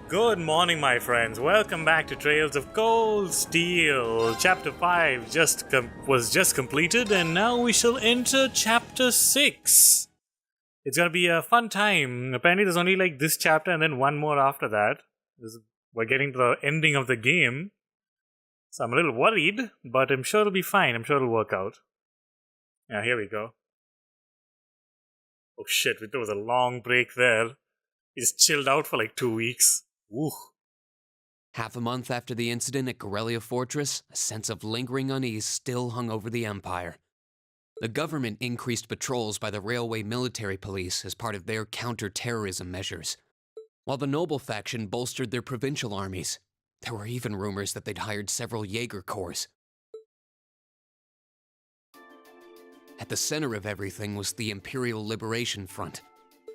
Good morning, my friends. Welcome back to Trails of Cold Steel. Chapter 5 was just completed, and now we shall enter Chapter 6. It's gonna be a fun time. Apparently there's only like this chapter and then one more after that. We're getting to the ending of the game. So I'm a little worried, but I'm sure it'll be fine. I'm sure it'll work out. Yeah, here we go. Oh shit, there was a long break there. He just chilled out for like 2 weeks. Ooh. Half a month after the incident at Corellia Fortress, a sense of lingering unease still hung over the Empire. The government increased patrols by the railway military police as part of their counter-terrorism measures, while the noble faction bolstered their provincial armies. There were even rumors that they'd hired several Jaeger corps. At the center of everything was the Imperial Liberation Front.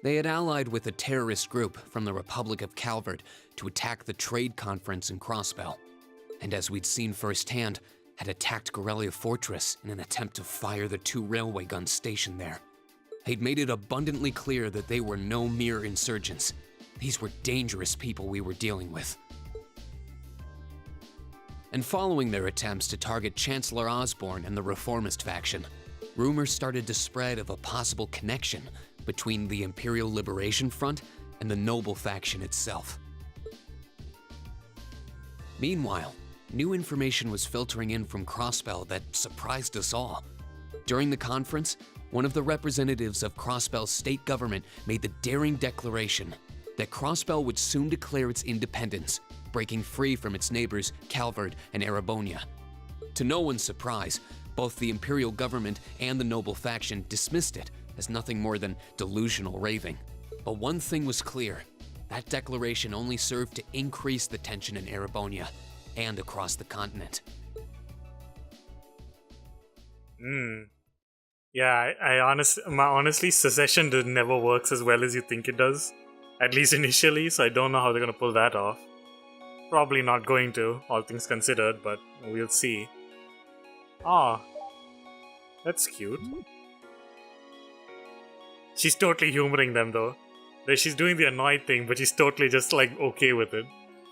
They had allied with a terrorist group from the Republic of Calvert to attack the trade conference in Crossbell, and as we'd seen firsthand, had attacked Corellia Fortress in an attempt to fire the 2 railway guns stationed there. They'd made it abundantly clear that they were no mere insurgents. These were dangerous people we were dealing with. And following their attempts to target Chancellor Osborne and the Reformist faction, rumors started to spread of a possible connection between the Imperial Liberation Front and the noble faction itself. Meanwhile, new information was filtering in from Crossbell that surprised us all. During the conference, one of the representatives of Crossbell's state government made the daring declaration that Crossbell would soon declare its independence, breaking free from its neighbors Calvert and Erebonia. To no one's surprise, both the Imperial government and the noble faction dismissed it as nothing more than delusional raving. But one thing was clear: that declaration only served to increase the tension in Erebonia and across the continent. Yeah, honestly, secession never works as well as you think it does. At least initially, so I don't know how they're gonna pull that off. Probably not going to, all things considered, but we'll see. Ah, that's cute. She's totally humoring them though. She's doing the annoyed thing, but she's totally just like okay with it.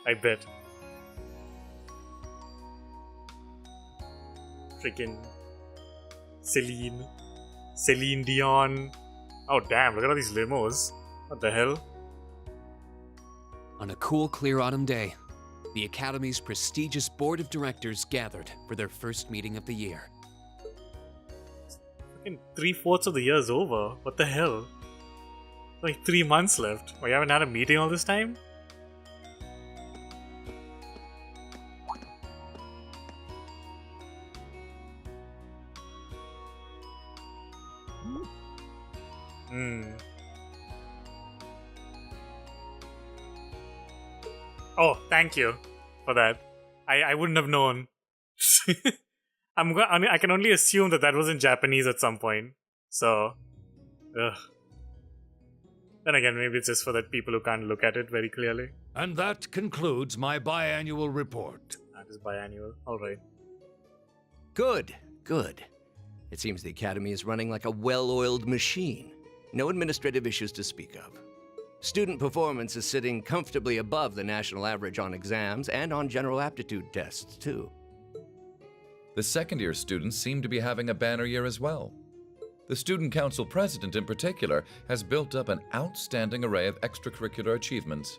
I bet. Freaking Celine Dion. Oh damn, look at all these limos. What the hell? On a cool, clear autumn day, the Academy's prestigious board of directors gathered for their first meeting of the year. Fucking 3/4 of the year's over. What the hell? Like 3 months left. Oh, you haven't had a meeting all this time? Oh, thank you for that. I wouldn't have known. I can only assume that was in Japanese at some point. So, ugh. Then again, maybe it's just for that people who can't look at it very clearly. And that concludes my biannual report. That is biannual. All right. Good. It seems the Academy is running like a well-oiled machine. No administrative issues to speak of. Student performance is sitting comfortably above the national average on exams and on general aptitude tests, too. The second-year students seem to be having a banner year as well. The Student Council president, in particular, has built up an outstanding array of extracurricular achievements.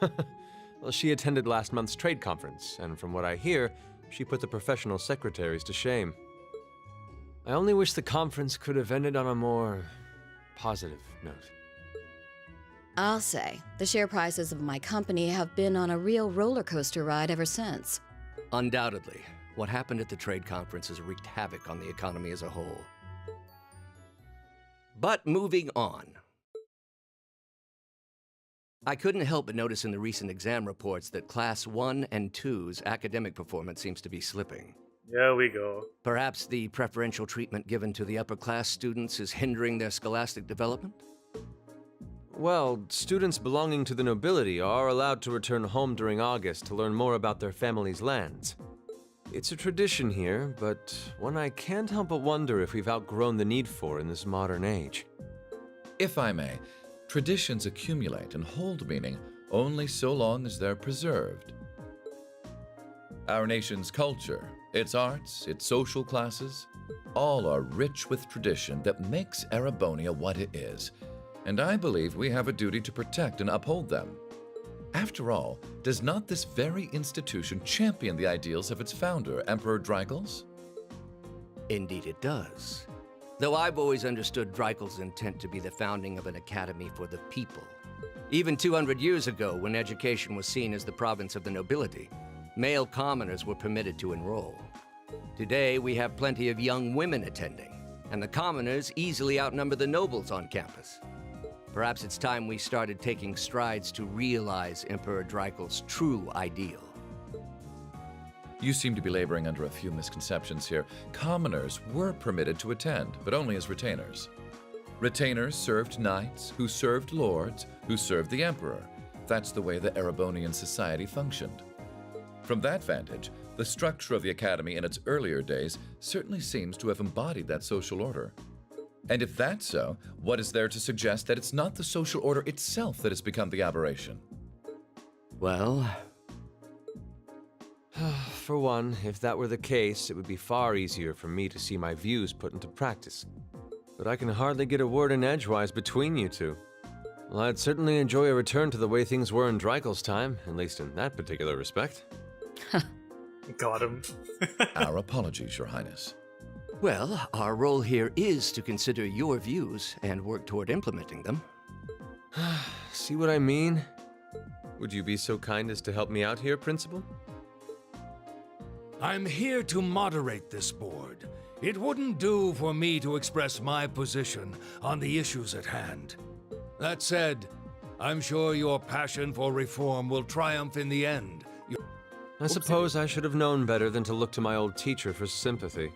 Well, she attended last month's trade conference, and from what I hear, she put the professional secretaries to shame. I only wish the conference could have ended on a more positive note. I'll say, the share prices of my company have been on a real roller coaster ride ever since. Undoubtedly, what happened at the trade conference has wreaked havoc on the economy as a whole. But moving on. I couldn't help but notice in the recent exam reports that Class 1 and 2's academic performance seems to be slipping. There we go. Perhaps the preferential treatment given to the upper-class students is hindering their scholastic development? Well, students belonging to the nobility are allowed to return home during August to learn more about their family's lands. It's a tradition here, but one I can't help but wonder if we've outgrown the need for in this modern age. If I may, traditions accumulate and hold meaning only so long as they're preserved. Our nation's culture, its arts, its social classes, all are rich with tradition that makes Erebonia what it is, and I believe we have a duty to protect and uphold them. After all, does not this very institution champion the ideals of its founder, Emperor Dreigels? Indeed it does. Though I've always understood Dreigels' intent to be the founding of an academy for the people. Even 200 years ago, when education was seen as the province of the nobility, male commoners were permitted to enroll. Today, we have plenty of young women attending, and the commoners easily outnumber the nobles on campus. Perhaps it's time we started taking strides to realize Emperor Dreigels' true ideal. You seem to be laboring under a few misconceptions here. Commoners were permitted to attend, but only as retainers. Retainers served knights, who served lords, who served the emperor. That's the way the Erebonian society functioned. From that vantage, the structure of the academy in its earlier days certainly seems to have embodied that social order. And if that's so, what is there to suggest that it's not the social order itself that has become the aberration? Well, For one, if that were the case, it would be far easier for me to see my views put into practice. But I can hardly get a word in edgewise between you two. Well, I'd certainly enjoy a return to the way things were in Dreigels' time, at least in that particular respect. Got him. Our apologies, Your Highness. well, our role here is to consider your views and work toward implementing them. See what I mean? Would you be so kind as to help me out here, Principal? I'm here to moderate this board. It wouldn't do for me to express my position on the issues at hand. That said, I'm sure your passion for reform will triumph in the end. I suppose I should have known better than to look to my old teacher for sympathy.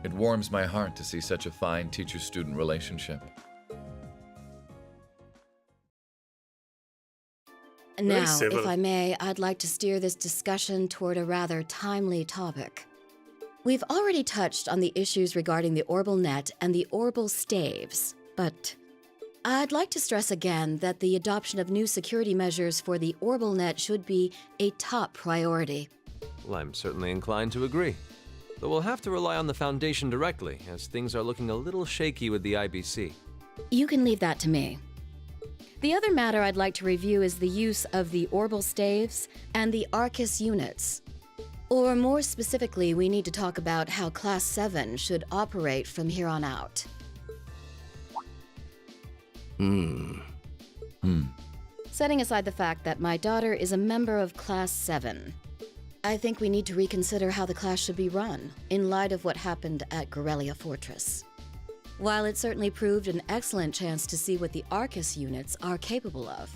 It warms my heart to see such a fine teacher-student relationship. Now, civil. if I may, I'd like to steer this discussion toward a rather timely topic. We've already touched on the issues regarding the Orbal Net and the Orbal Staves, but I'd like to stress again that the adoption of new security measures for the Orbal Net should be a top priority. Well, I'm certainly inclined to agree. Though we'll have to rely on the Foundation directly, as things are looking a little shaky with the IBC. You can leave that to me. The other matter I'd like to review is the use of the Orbal Staves and the ARCUS units. Or more specifically, we need to talk about how Class 7 should operate from here on out. Setting aside the fact that my daughter is a member of Class 7, I think we need to reconsider how the class should be run, in light of what happened at Guerrilla Fortress. While it certainly proved an excellent chance to see what the ARCUS units are capable of,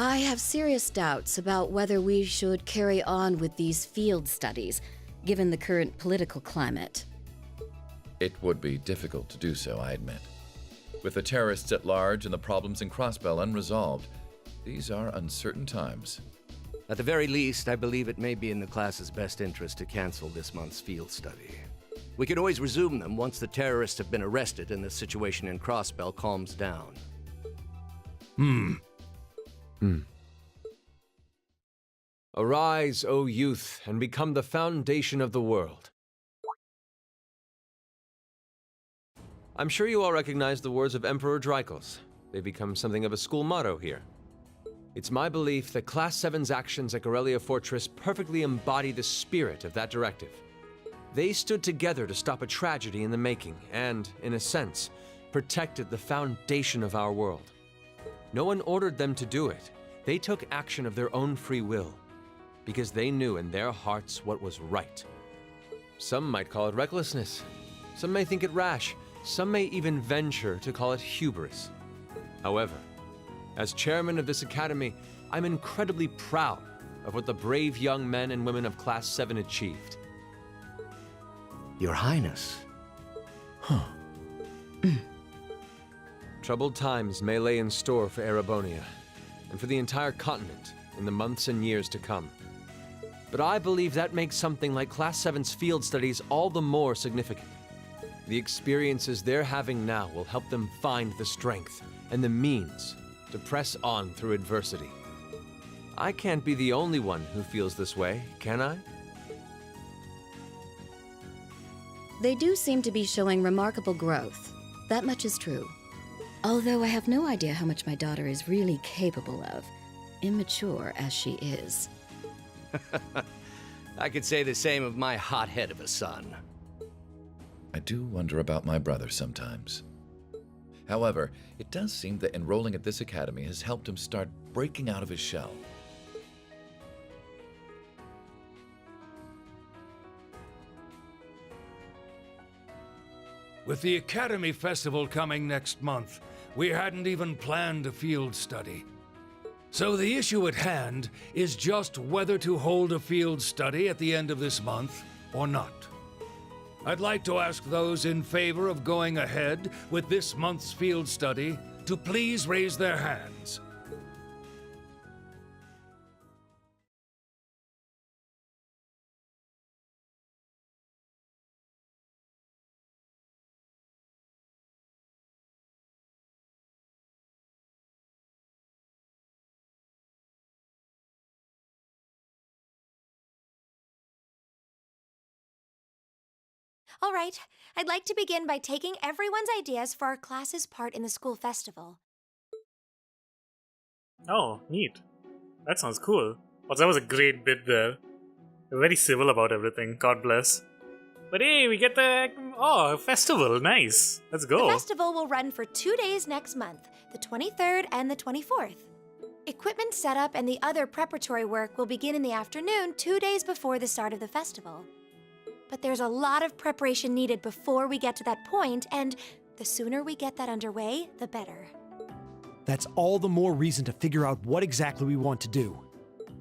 I have serious doubts about whether we should carry on with these field studies, given the current political climate. It would be difficult to do so, I admit. With the terrorists at large and the problems in Crossbell unresolved, these are uncertain times. At the very least, I believe it may be in the class's best interest to cancel this month's field study. We can always resume them once the terrorists have been arrested and the situation in Crossbell calms down. Arise, O youth, and become the foundation of the world. I'm sure you all recognize the words of Emperor Dreigels. They've become something of a school motto here. It's my belief that Class 7's actions at Guerrilla Fortress perfectly embody the spirit of that directive. They stood together to stop a tragedy in the making and, in a sense, protected the foundation of our world. No one ordered them to do it. They took action of their own free will, because they knew in their hearts what was right. Some might call it recklessness. Some may think it rash. Some may even venture to call it hubris. However, as chairman of this academy, I'm incredibly proud of what the brave young men and women of Class 7 achieved. Your Highness. Troubled times may lay in store for Erebonia, and for the entire continent in the months and years to come. But I believe that makes something like Class 7's field studies all the more significant. The experiences they're having now will help them find the strength and the means to press on through adversity. I can't be the only one who feels this way, can I? They do seem to be showing remarkable growth. That much is true. Although I have no idea how much my daughter is really capable of, immature as she is. I could say the same of my hothead of a son. I do wonder about my brother sometimes. However, it does seem that enrolling at this academy has helped him start breaking out of his shell. With the Academy Festival coming next month, we hadn't even planned a field study. So the issue at hand is just whether to hold a field study at the end of this month or not. I'd like to ask those in favor of going ahead with this month's field study to please raise their hands. All right, I'd like to begin by taking everyone's ideas for our class's part in the school festival. Oh, neat. That sounds cool. Also, that was a great bit there. They're very civil about everything. God bless. But hey, we get the festival. Nice. Let's go. The festival will run for 2 days next month, the 23rd and the 24th. Equipment setup and the other preparatory work will begin in the afternoon 2 days before the start of the festival. But there's a lot of preparation needed before we get to that point, and the sooner we get that underway, the better. That's all the more reason to figure out what exactly we want to do.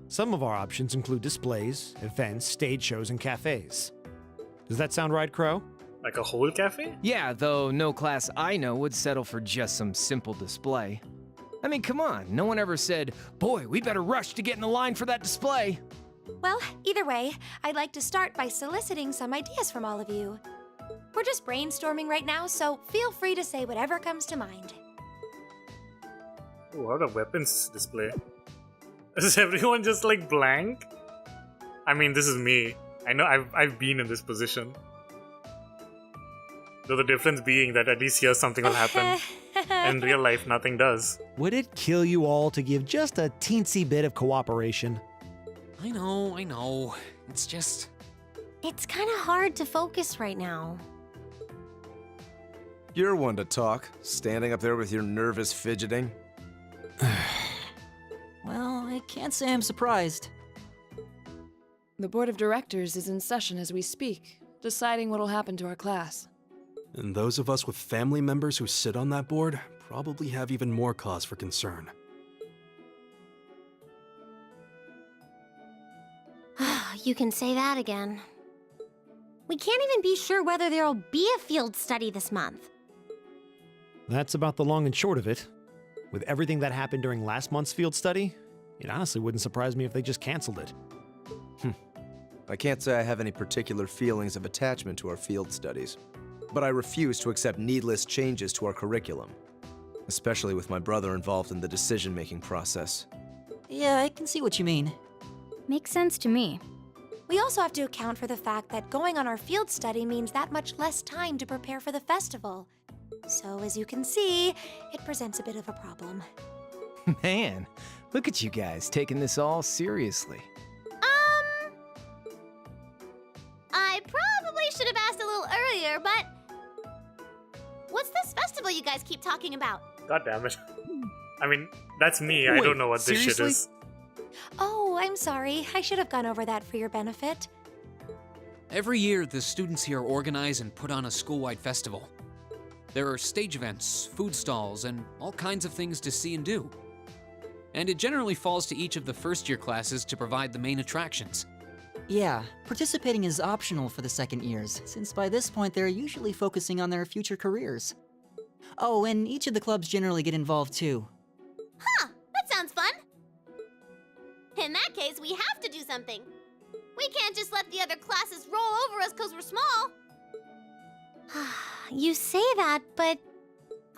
Some of our options include displays, events, stage shows, and cafes. Does that sound right, Crow? Like a whole cafe? Yeah, though no class I know would settle for just some simple display. I mean, come on, no one ever said, boy, we better rush to get in the line for that display. Well, either way, I'd like to start by soliciting some ideas from all of you. We're just brainstorming right now, so feel free to say whatever comes to mind. Oh, what a weapons display. Is everyone just like blank? I mean, this is me. I know I've been in this position. Though the difference being that at least here something will happen. In real life, nothing does. Would it kill you all to give just a teensy bit of cooperation? I know. It's just... It's kind of hard to focus right now. You're one to talk, standing up there with your nervous fidgeting. Well, I can't say I'm surprised. The board of directors is in session as we speak, deciding what'll happen to our class. And those of us with family members who sit on that board probably have even more cause for concern. You can say that again. We can't even be sure whether there'll be a field study this month. That's about the long and short of it. With everything that happened during last month's field study, it honestly wouldn't surprise me if they just canceled it. I can't say I have any particular feelings of attachment to our field studies, but I refuse to accept needless changes to our curriculum, especially with my brother involved in the decision-making process. Yeah, I can see what you mean. Makes sense to me. We also have to account for the fact that going on our field study means that much less time to prepare for the festival. So, as you can see, it presents a bit of a problem. Man, look at you guys taking this all seriously. I probably should have asked a little earlier, but... What's this festival you guys keep talking about? God damn it. I mean, that's me. I don't know what this shit is. Oh, I'm sorry. I should have gone over that for your benefit. Every year, the students here organize and put on a school-wide festival. There are stage events, food stalls, and all kinds of things to see and do. And it generally falls to each of the first-year classes to provide the main attractions. Yeah, participating is optional for the second years, since by this point they're usually focusing on their future careers. Oh, and each of the clubs generally get involved too. Huh, that sounds fun. In that case, we have to do something. We can't just let the other classes roll over us because we're small. You say that, but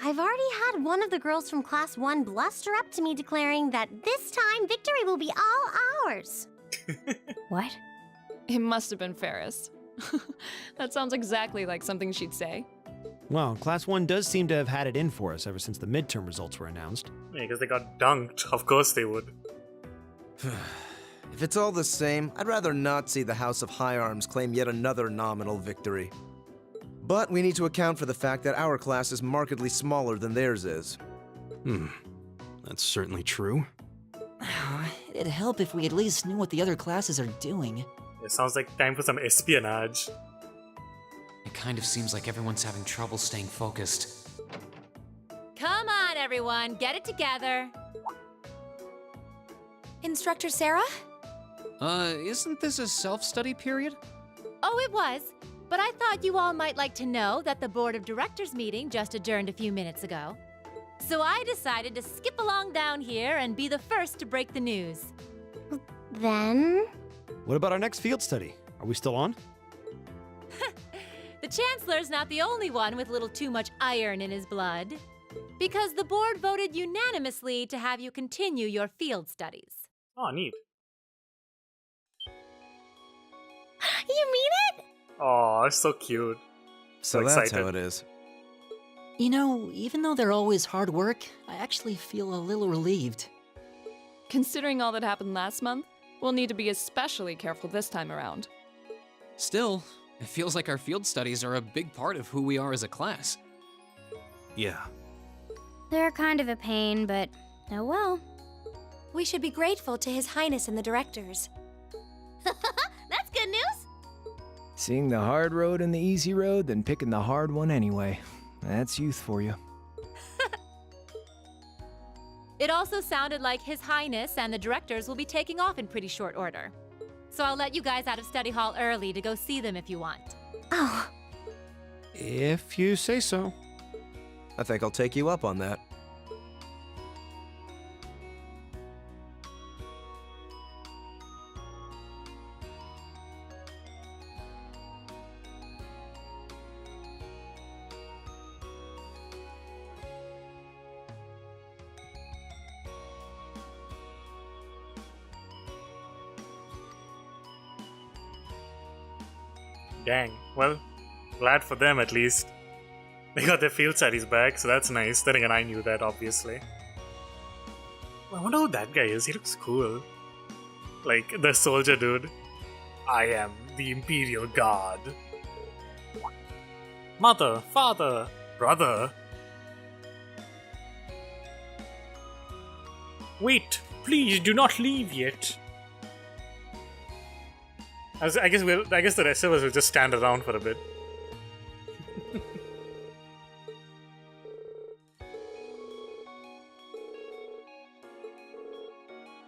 I've already had one of the girls from Class 1 bluster up to me declaring that this time victory will be all ours. What? It must have been Ferris. That sounds exactly like something she'd say. Well, Class 1 does seem to have had it in for us ever since the midterm results were announced. Yeah, because they got dunked. Of course they would. If it's all the same, I'd rather not see the House of High Arms claim yet another nominal victory. But we need to account for the fact that our class is markedly smaller than theirs is. That's certainly true. It'd help if we at least knew what the other classes are doing. It sounds like time for some espionage. It kind of seems like everyone's having trouble staying focused. Come on, everyone, get it together. Instructor Sarah? Isn't this a self-study period? Oh, it was. But I thought you all might like to know that the Board of Directors meeting just adjourned a few minutes ago. So I decided to skip along down here and be the first to break the news. Then? What about our next field study? Are we still on? The Chancellor's not the only one with a little too much iron in his blood. Because the board voted unanimously to have you continue your field studies. Oh, neat. You mean it? Oh, it's so cute. So that's how it is. You know, even though they're always hard work, I actually feel a little relieved. Considering all that happened last month, we'll need to be especially careful this time around. Still, it feels like our field studies are a big part of who we are as a class. Yeah. They're kind of a pain, but oh well. We should be grateful to His Highness and the directors. That's good news. Seeing the hard road and the easy road, then picking the hard one anyway. That's youth for you. It also sounded like His Highness and the directors will be taking off in pretty short order. So I'll let you guys out of study hall early to go see them if you want. Oh. If you say so. I think I'll take you up on that. Dang. Well, glad for them at least. They got their field studies back, so that's nice. Then again, I knew that, obviously. I wonder who that guy is. He looks cool. Like, the soldier dude. I am the Imperial Guard. Mother, father, brother. Wait, please do not leave yet. I guess the rest of us will just stand around for a bit.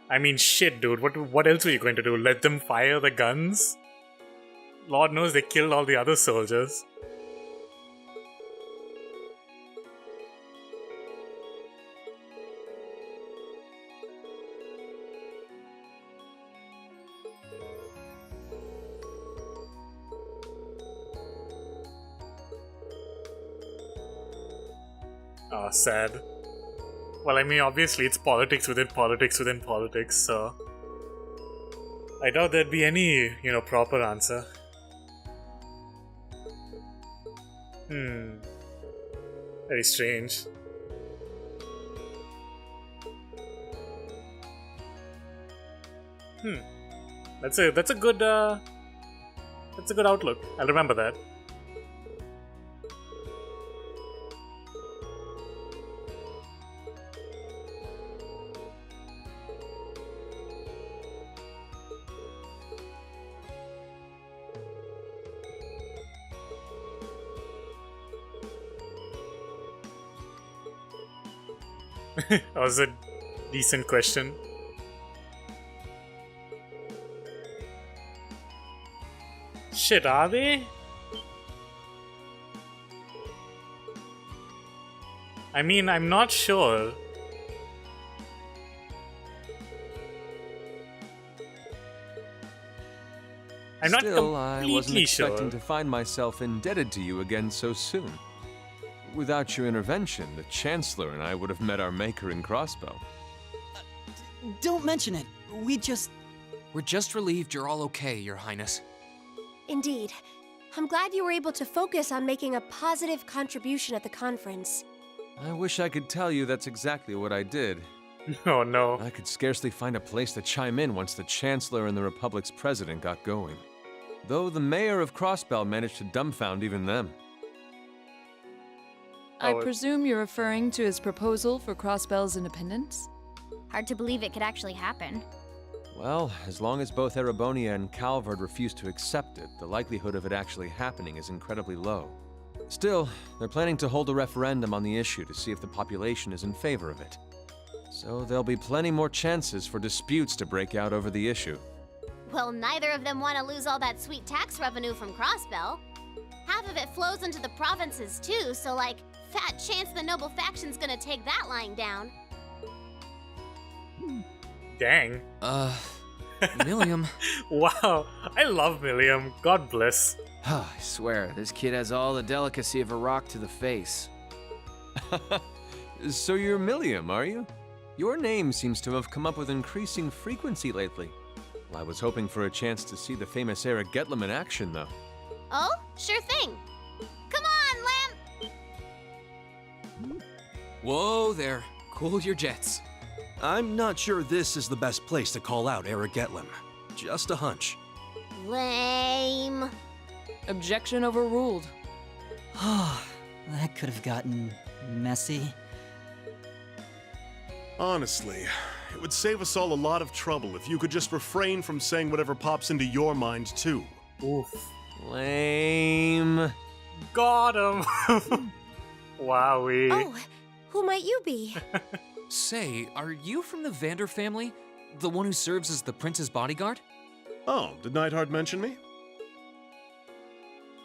I mean, shit, dude. What else were you going to do? Let them fire the guns? Lord knows they killed all the other soldiers. Oh, sad. Well, I mean, obviously it's politics within politics within politics, so... I doubt there'd be any, proper answer. Very strange. That's a good outlook. I'll remember that. That was a decent question. Shit, are they? I mean, I'm not sure. Still, I wasn't completely expecting sure. to find myself indebted to you again so soon. Without your intervention, the Chancellor and I would have met our maker in Crossbow. Don't mention it. We're just relieved you're all okay, Your Highness. Indeed. I'm glad you were able to focus on making a positive contribution at the conference. I wish I could tell you that's exactly what I did. Oh no. I could scarcely find a place to chime in once the Chancellor and the Republic's president got going. Though the mayor of Crossbell managed to dumbfound even them. I presume you're referring to his proposal for Crossbell's independence? Hard to believe it could actually happen. Well, as long as both Erebonia and Calvard refuse to accept it, the likelihood of it actually happening is incredibly low. Still, they're planning to hold a referendum on the issue to see if the population is in favor of it. So there'll be plenty more chances for disputes to break out over the issue. Well, neither of them want to lose all that sweet tax revenue from Crossbell. Half of it flows into the provinces too, so like, fat chance the noble faction's gonna take that lying down. Dang. Milliam. Wow, I love Milliam. God bless. I swear, this kid has all the delicacy of a rock to the face. So you're Milliam, are you? Your name seems to have come up with increasing frequency lately. Well, I was hoping for a chance to see the famous Eric Getlem in action, though. Oh, sure thing. Come on, Lamp! Whoa there. Cool your jets. I'm not sure this is the best place to call out Eric Getlem. Just a hunch. Lame. Objection overruled. That could have gotten messy. Honestly, it would save us all a lot of trouble if you could just refrain from saying whatever pops into your mind, too. Oof. Lame. Got him. Wowee. Oh, who might you be? Say, are you from the Vander family? The one who serves as the prince's bodyguard? Oh, did Neidhart mention me?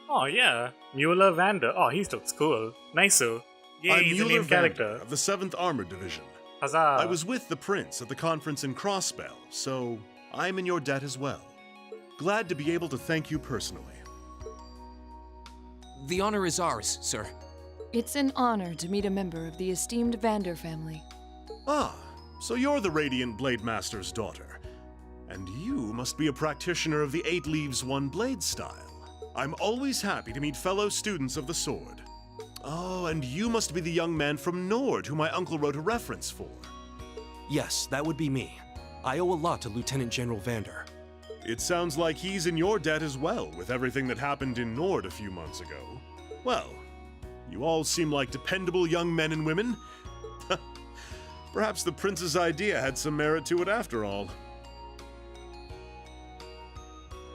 Oh yeah, Mueller Vander. Oh, he looks cool. Nice-o. Yay, I'm he's a Mueller main Vander character. of the 7th Armored Division. Huzzah. I was with the prince at the conference in Crossbell, so I'm in your debt as well. Glad to be able to thank you personally. The honor is ours, sir. It's an honor to meet a member of the esteemed Vander family. Ah, so you're the Radiant Blade Master's daughter. And you must be a practitioner of the 8 Leaves 1 Blade style. I'm always happy to meet fellow students of the sword. Oh, and you must be the young man from Nord who my uncle wrote a reference for. Yes, that would be me. I owe a lot to Lieutenant General Vander. It sounds like he's in your debt as well, with everything that happened in Nord a few months ago. Well, you all seem like dependable young men and women. Perhaps the prince's idea had some merit to it after all.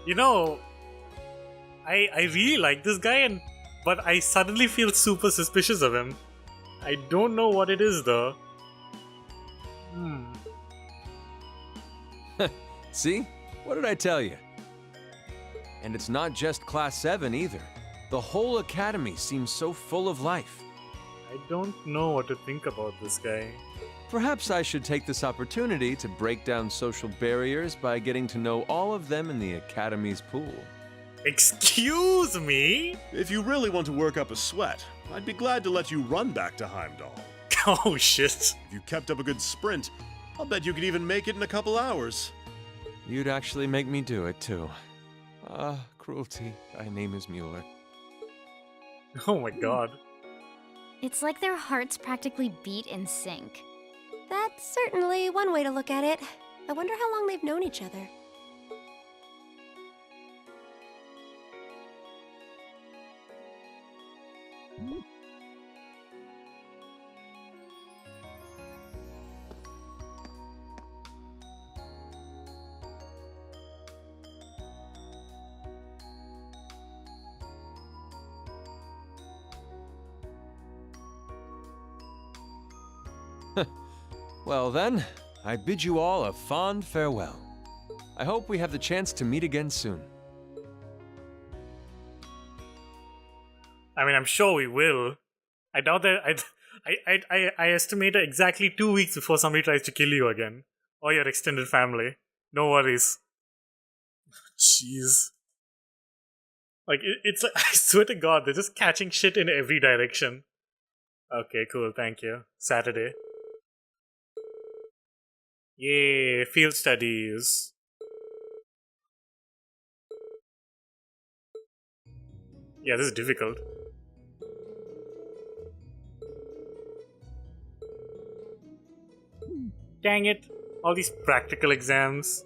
You know, I really like this guy, but I suddenly feel super suspicious of him. I don't know what it is though. See? What did I tell you? And it's not just Class 7 either. The whole academy seems so full of life. I don't know what to think about this guy. Perhaps I should take this opportunity to break down social barriers by getting to know all of them in the academy's pool. Excuse me? If you really want to work up a sweat, I'd be glad to let you run back to Heimdall. Oh shit. If you kept up a good sprint, I'll bet you could even make it in a couple hours. You'd actually make me do it, too. Cruelty. Thy name is Mueller. Oh my god. It's like their hearts practically beat in sync. That's certainly one way to look at it. I wonder how long they've known each other. Well then, I bid you all a fond farewell. I hope we have the chance to meet again soon. I mean, I'm sure we will. I doubt that. I estimate exactly 2 weeks before somebody tries to kill you again, or your extended family. No worries. Jeez. Like it's like, I swear to God, they're just catching shit in every direction. Okay, cool, thank you. Saturday. Yay, field studies. Yeah, this is difficult. Dang it, all these practical exams.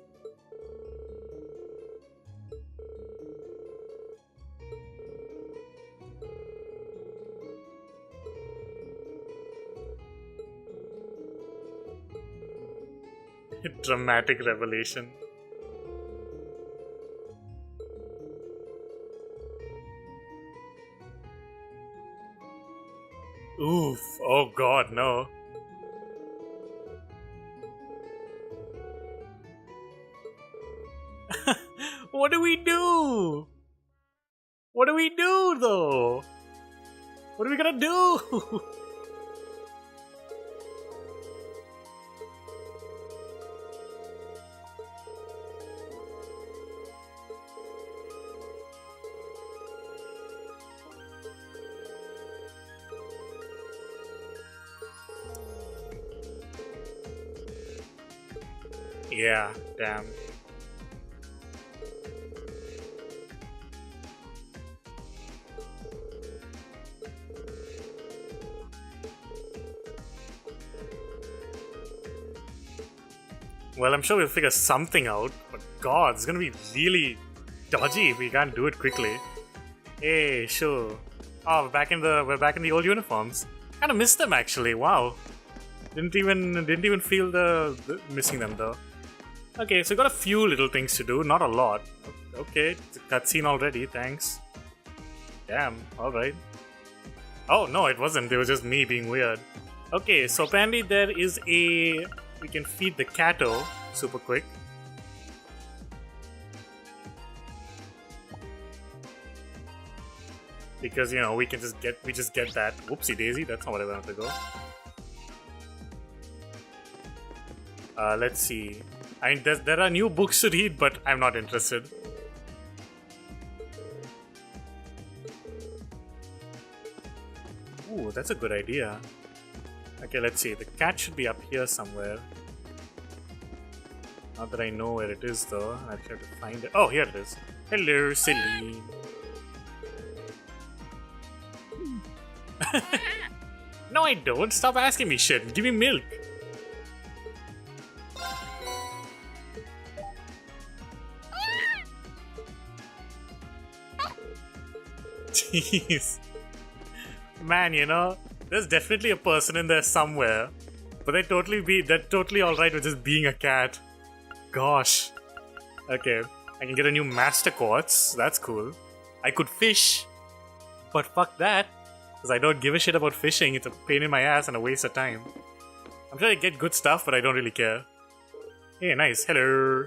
Dramatic revelation. Oof, oh god, no. What do we do? What do we do though? What are we gonna do? Yeah, damn. Well, I'm sure we'll figure something out, but god, it's gonna be really dodgy if we can't do it quickly. Hey, sure. Oh, we're back in the old uniforms. Kinda missed them actually, wow. Didn't even feel the missing them though. Okay, so got a few little things to do, not a lot. Okay, it's a cutscene already, thanks. Damn, alright. Oh, no, it wasn't, it was just me being weird. Okay, so apparently there is a... We can feed the catto super quick. Because, you know, we just get that. Whoopsie daisy, that's not what I wanted to go. Let's see. I mean, there are new books to read, but I'm not interested. Ooh, that's a good idea. Okay, let's see. The cat should be up here somewhere. Not that I know where it is, though. I have to find it. Oh, here it is. Hello, Celine. No, I don't. Stop asking me shit. Give me milk. Jeez. Man, you know, there's definitely a person in there somewhere. But they're totally alright with just being a cat. Gosh. Okay, I can get a new master quartz. That's cool. I could fish. But fuck that. Because I don't give a shit about fishing. It's a pain in my ass and a waste of time. I'm sure I get good stuff, but I don't really care. Hey, nice. Hello.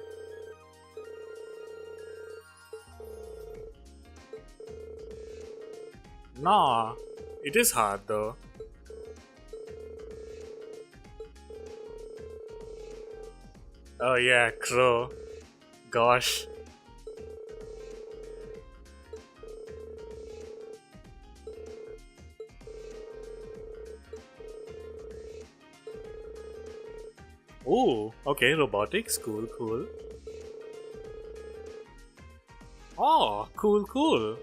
Nah, it is hard though. Oh yeah, crow. Gosh. Ooh, okay, robotics, cool, cool. Oh, cool, cool.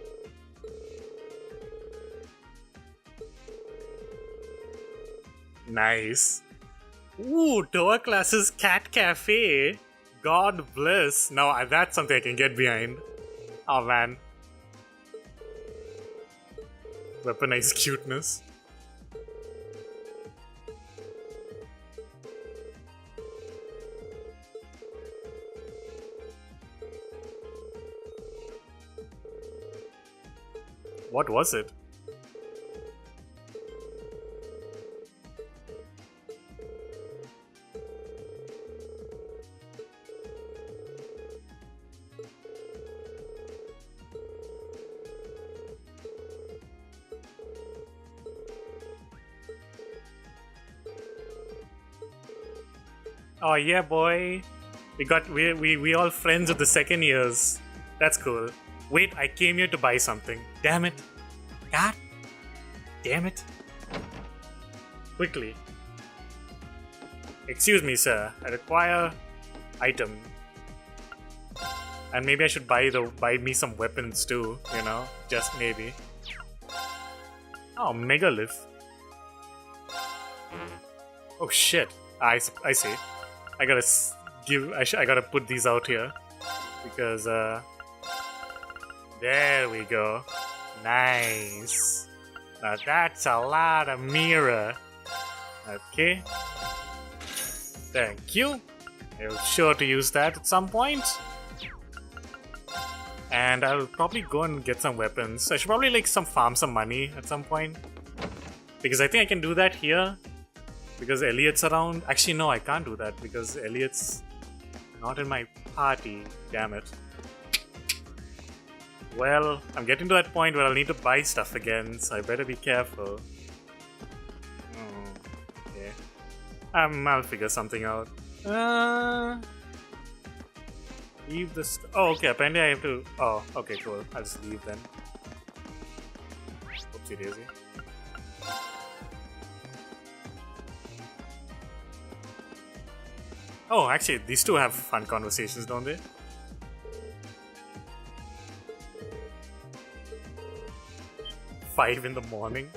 Nice. Ooh, Toa Class's Cat Cafe. God bless. Now that's something I can get behind. Oh man. Weaponized cuteness. What was it? Oh yeah, boy. We all friends of the second years. That's cool. Wait, I came here to buy something. Damn it. God damn it. Quickly. Excuse me, sir. I require item. And maybe I should buy me some weapons too, you know? Just maybe. Oh, megalith. Oh shit. I see. I gotta put these out here. Because, there we go. Nice. Now that's a lot of mirror. Okay. Thank you. I'll sure to use that at some point. And I'll probably go and get some weapons. I should probably like farm some money at some point. Because I think I can do that here. Because Elliot's around. Actually no, I can't do that because Elliot's not in my party. Damn it. Well, I'm getting to that point where I'll need to buy stuff again, so I better be careful. Okay. I'll figure something out. Leave this. Oh, okay. Apparently, I have to. Oh, okay, cool. I'll just leave then. Oopsie daisy. Oh, actually, these two have fun conversations, don't they? $5 in the morning.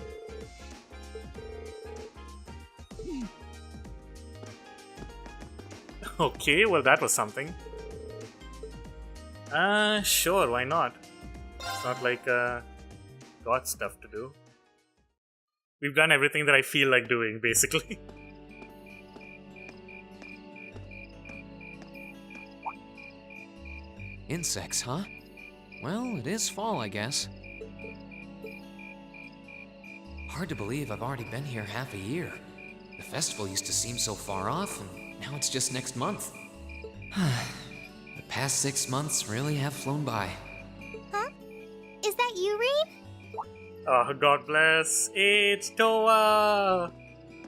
Okay, well that was something. Sure, why not? It's not like, got stuff to do. We've done everything that I feel like doing, basically. Insects, huh? Well, it is fall, I guess. Hard to believe I've already been here half a year. The festival used to seem so far off, and now it's just next month. The past 6 months really have flown by. Huh? Is that you, Reed? Oh, God bless. It's Toa!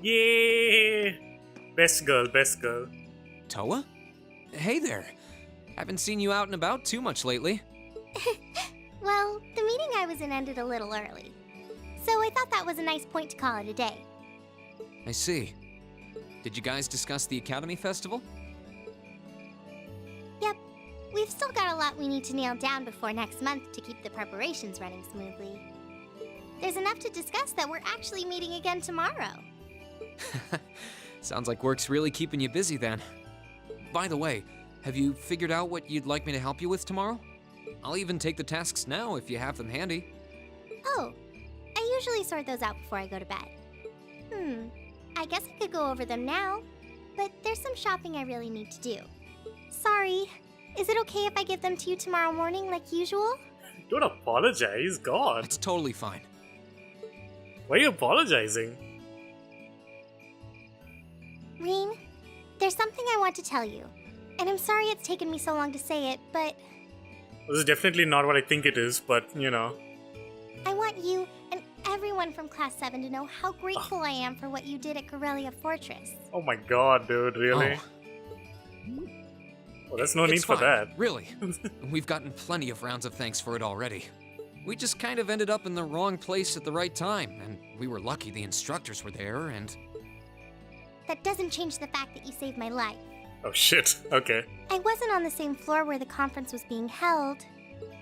Yeah! Best girl, best girl. Toa? Hey there. Haven't seen you out and about too much lately. Well, the meeting I was in ended a little early. So I thought that was a nice point to call it a day. I see. Did you guys discuss the Academy Festival? Yep. We've still got a lot we need to nail down before next month to keep the preparations running smoothly. There's enough to discuss that we're actually meeting again tomorrow. Sounds like work's really keeping you busy then. By the way, have you figured out what you'd like me to help you with tomorrow? I'll even take the tasks now if you have them handy. Oh, I usually sort those out before I go to bed. I guess I could go over them now, but there's some shopping I really need to do. Sorry, is it okay if I give them to you tomorrow morning like usual? Don't apologize, God. It's totally fine. Why are you apologizing? Reen, there's something I want to tell you, and I'm sorry it's taken me so long to say it, but... This is definitely not what I think it is, but, you know. I want you and everyone from Class 7 to know how grateful I am for what you did at Guerrilla Fortress. Oh my god, dude, really? Well, there's no need for that. Really. We've gotten plenty of rounds of thanks for it already. We just kind of ended up in the wrong place at the right time, and we were lucky the instructors were there, and... That doesn't change the fact that you saved my life. Oh shit, okay. I wasn't on the same floor where the conference was being held,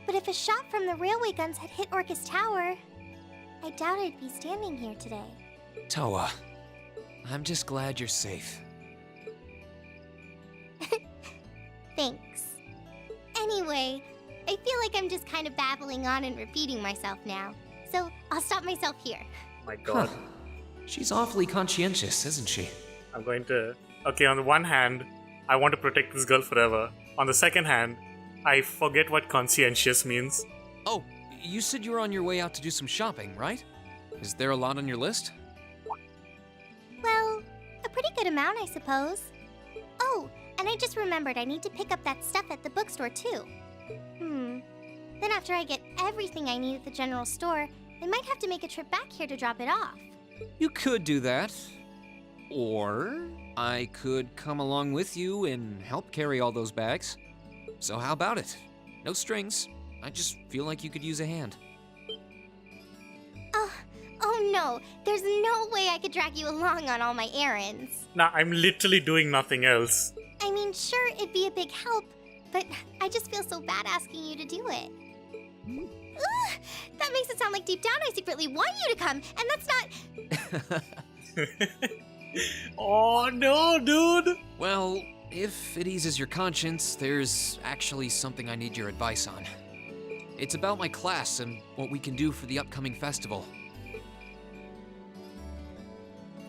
but if a shot from the railway guns had hit Orcus Tower, I doubt I'd be standing here today. Toa, I'm just glad you're safe. Thanks. Anyway, I feel like I'm just kind of babbling on and repeating myself now, so I'll stop myself here. My god. She's awfully conscientious, isn't she? I'm going to... Okay, on the one hand, I want to protect this girl forever. On the second hand, I forget what conscientious means. Oh, you said you were on your way out to do some shopping, right? Is there a lot on your list? Well, a pretty good amount, I suppose. Oh, and I just remembered I need to pick up that stuff at the bookstore, too. Then after I get everything I need at the general store, I might have to make a trip back here to drop it off. You could do that. Or I could come along with you and help carry all those bags. So how about it? No strings. I just feel like you could use a hand. Oh no. There's no way I could drag you along on all my errands. Nah, I'm literally doing nothing else. I mean, sure, it'd be a big help, but I just feel so bad asking you to do it. Ugh, that makes it sound like deep down I secretly want you to come, and that's not... Oh no, dude! Well, if it eases your conscience, there's actually something I need your advice on. It's about my class and what we can do for the upcoming festival.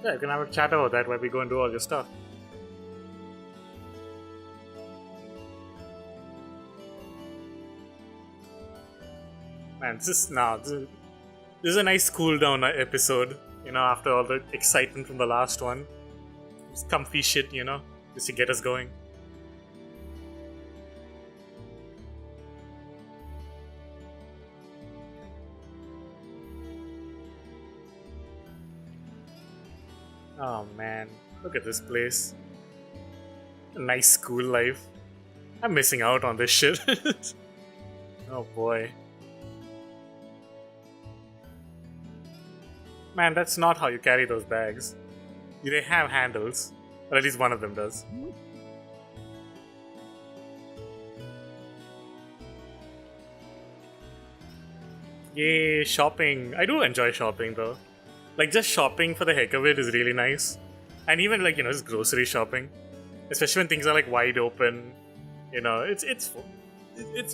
Yeah, you can have a chat about that while we go and do all your stuff. Man, this is a nice cooldown episode, you know, after all the excitement from the last one. It's comfy shit, you know, just to get us going. Oh man, look at this place. A nice school life. I'm missing out on this shit. Oh boy. Man, that's not how you carry those bags. They have handles, or at least one of them does. Yay, shopping. I do enjoy shopping though. Like, just shopping for the heck of it is really nice. And even, like, you know, just grocery shopping. Especially when things are, like, wide open. You know, it's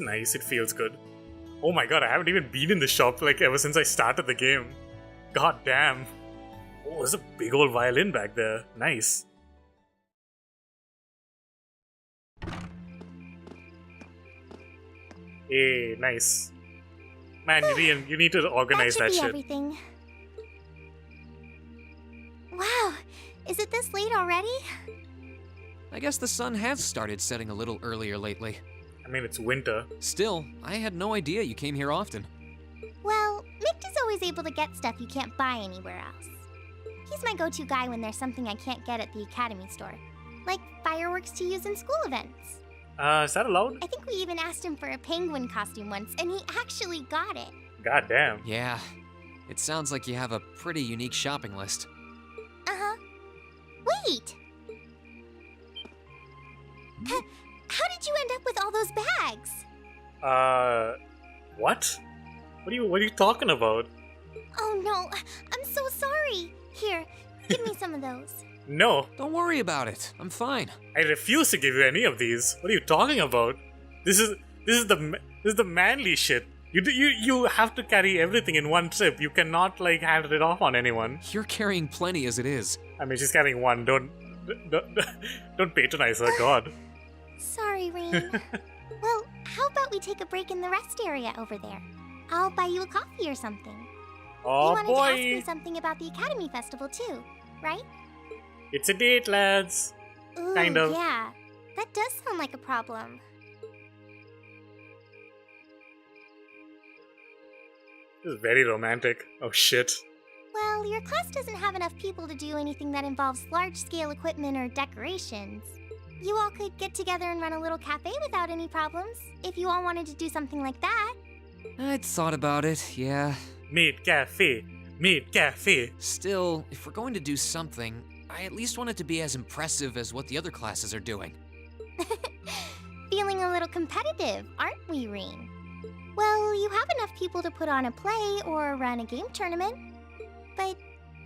nice. It feels good. Oh my god, I haven't even been in the shop, like, ever since I started the game. God damn. Oh, there's a big old violin back there. Nice. Hey, nice. Man, you need to organize that shit. Everything. Wow, is it this late already? I guess the sun has started setting a little earlier lately. I mean, it's winter. Still, I had no idea you came here often. Well, Mick is always able to get stuff you can't buy anywhere else. He's my go-to guy when there's something I can't get at the Academy store. Like fireworks to use in school events. Is that allowed? I think we even asked him for a penguin costume once, and he actually got it. God damn. Yeah, it sounds like you have a pretty unique shopping list. Uh-huh. Wait! How did you end up with all those bags? What? What are you talking about? Oh no, I'm so sorry. Here, give me some of those. No. Don't worry about it. I'm fine. I refuse to give you any of these. What are you talking about? This is the manly shit. You have to carry everything in one trip. You cannot, like, hand it off on anyone. You're carrying plenty as it is. I mean, she's carrying one. Don't patronize her, God. Sorry, Rain. Well, how about we take a break in the rest area over there? I'll buy you a coffee or something. Oh, you wanted boy. to ask me something about the Academy Festival too, right? It's a date, lads. Ooh, kind of. Yeah, that does sound like a problem. This is very romantic. Oh shit. Well, your class doesn't have enough people to do anything that involves large-scale equipment or decorations. You all could get together and run a little cafe without any problems, if you all wanted to do something like that. I'd thought about it, yeah. Meat cafe. Still, if we're going to do something, I at least want it to be as impressive as what the other classes are doing. Feeling a little competitive, aren't we, Reen? Well, you have enough people to put on a play or run a game tournament. But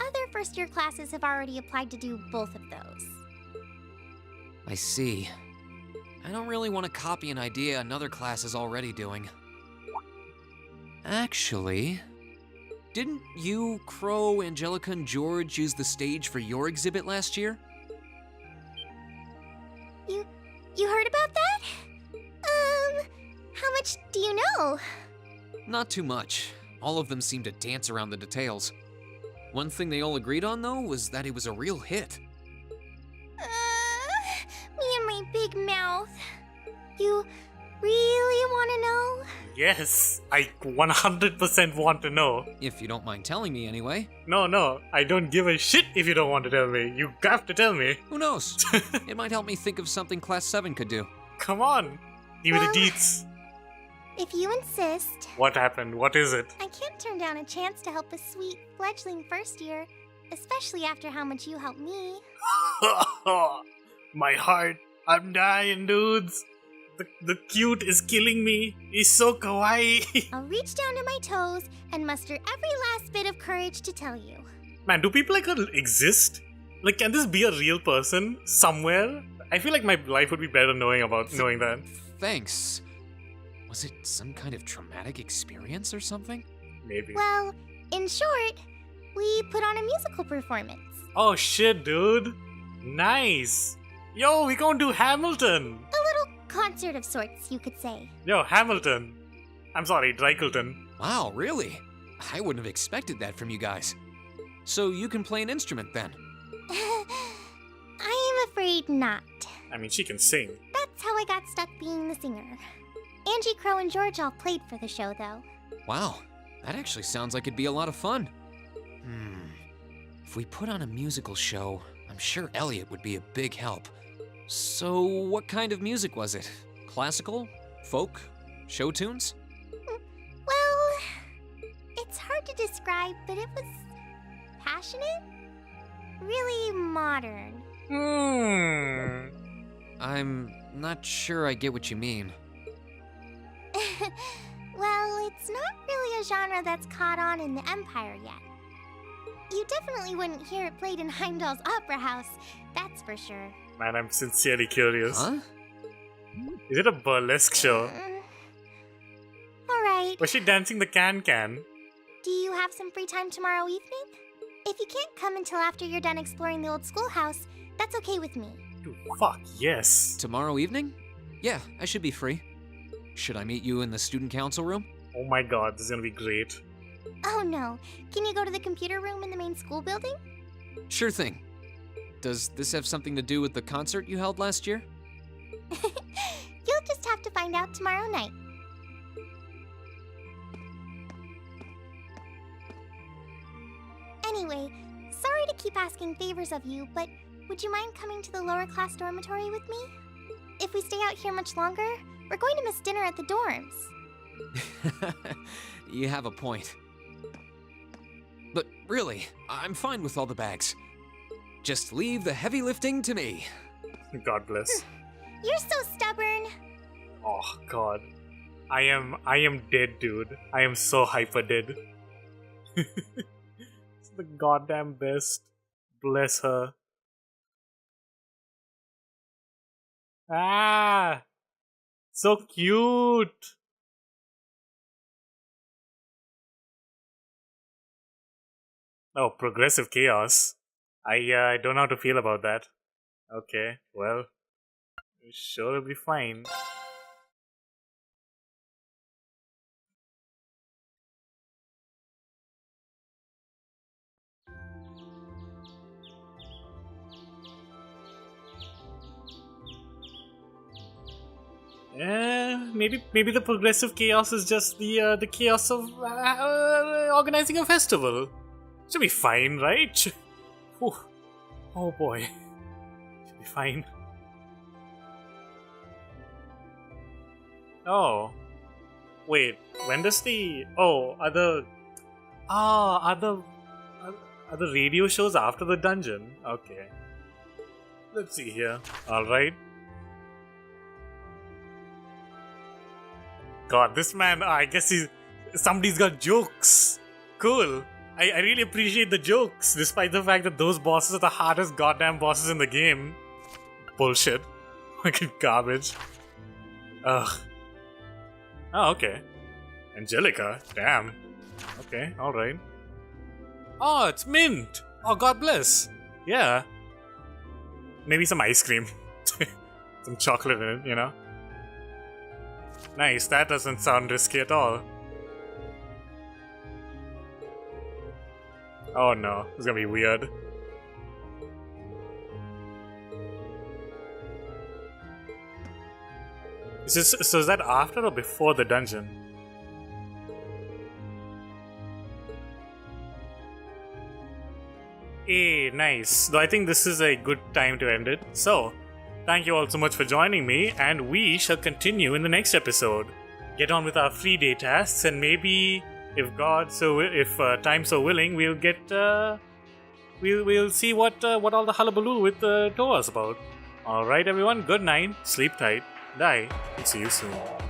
other first-year classes have already applied to do both of those. I see. I don't really want to copy an idea another class is already doing. Actually, didn't you, Crow, Angelica, and George use the stage for your exhibit last year? You heard about that? How much do you know? Not too much. All of them seemed to dance around the details. One thing they all agreed on, though, was that it was a real hit. Me and my big mouth. You really want to know? Yes, I 100% want to know. If you don't mind telling me anyway. No, I don't give a shit if you don't want to tell me. You have to tell me. Who knows? It might help me think of something Class 7 could do. Come on, give me the deets. If you insist. What happened? What is it? I can't turn down a chance to help a sweet, fledgling first year, especially after how much you helped me. My heart. I'm dying, dudes. The cute is killing me. He's so kawaii. I'll reach down to my toes and muster every last bit of courage to tell you. Man, do people like her exist? Like, can this be a real person somewhere? I feel like my life would be better knowing that. Thanks. Was it some kind of traumatic experience or something? Maybe. Well, in short, we put on a musical performance. Oh shit, dude. Nice. Yo, we gonna do Hamilton. A little concert of sorts, you could say. Yo, Hamilton. I'm sorry, Drykelton. Wow, really? I wouldn't have expected that from you guys. So you can play an instrument then? I am afraid not. I mean, she can sing. That's how I got stuck being the singer. Angie, Crow, and George all played for the show, though. Wow, that actually sounds like it'd be a lot of fun. If we put on a musical show, I'm sure Elliot would be a big help. So what kind of music was it? Classical? Folk? Show tunes? Well, it's hard to describe, but it was passionate? Really modern. I'm not sure I get what you mean. Well, it's not really a genre that's caught on in the Empire yet. You definitely wouldn't hear it played in Heimdall's Opera House, that's for sure. Man, I'm sincerely curious. Huh? Is it a burlesque show? Alright. Was she dancing the can-can? Do you have some free time tomorrow evening? If you can't come until after you're done exploring the old schoolhouse, that's okay with me. Dude, fuck, yes. Tomorrow evening? Yeah, I should be free. Should I meet you in the student council room? Oh my god, this is gonna be great. Oh no, can you go to the computer room in the main school building? Sure thing. Does this have something to do with the concert you held last year? You'll just have to find out tomorrow night. Anyway, sorry to keep asking favors of you, but would you mind coming to the lower class dormitory with me? If we stay out here much longer, we're going to miss dinner at the dorms. You have a point. But really, I'm fine with all the bags. Just leave the heavy lifting to me. God bless. You're so stubborn. Oh god. I am dead, dude. I am so hyper dead. It's the goddamn best. Bless her. Ah! So cute! Oh, progressive chaos. I don't know how to feel about that. Okay, well, sure it'll be fine. Maybe the progressive chaos is just the chaos of organizing a festival. Should be fine, right? Whew. Oh boy, should be fine. Oh, wait. When does the are the radio shows after the dungeon? Okay. Let's see here. All right. God, this man, I guess somebody's got jokes. Cool. I really appreciate the jokes, despite the fact that those bosses are the hardest goddamn bosses in the game. Bullshit. Fucking garbage. Ugh. Oh, okay. Angelica? Damn. Okay, alright. Oh, it's mint! Oh, God bless. Yeah. Maybe some ice cream. Some chocolate in it, you know? Nice, that doesn't sound risky at all. Oh no, it's gonna be weird. So is that after or before the dungeon? Hey, nice. Though I think this is a good time to end it. So, thank you all so much for joining me, and we shall continue in the next episode. get on with our free day tasks, and maybe if time so willing, we'll get we'll see what all the hullabaloo with Toa's about. All right, everyone. Good night. Sleep tight. Die. And see you soon.